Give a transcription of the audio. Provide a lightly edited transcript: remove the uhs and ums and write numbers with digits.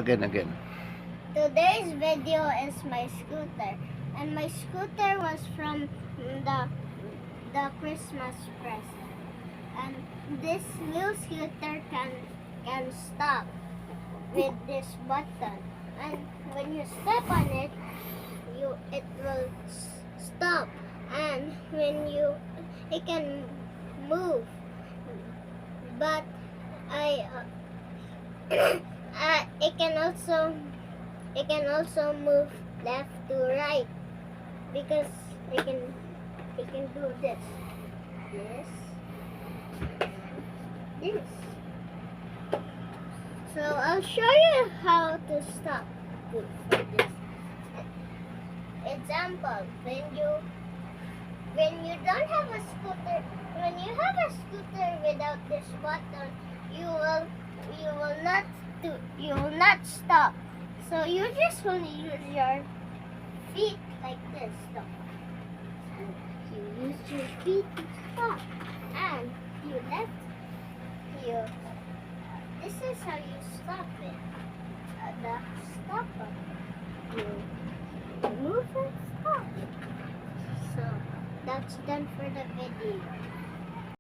Again. Today's video is my scooter, and my scooter was from the Christmas present. And this new scooter can stop with this button, and when you step on it, it will stop, and when it can move. But I it can also move left to right because it can do this, this. So I'll show you how to stop for this. Example, when you don't have a scooter, when you have a scooter without this button, you will not stop. So you just want to use your feet like this. Stop. You use your feet to stop, and you. This is how you stop it. The stop button. You move and stop. So that's done for the video.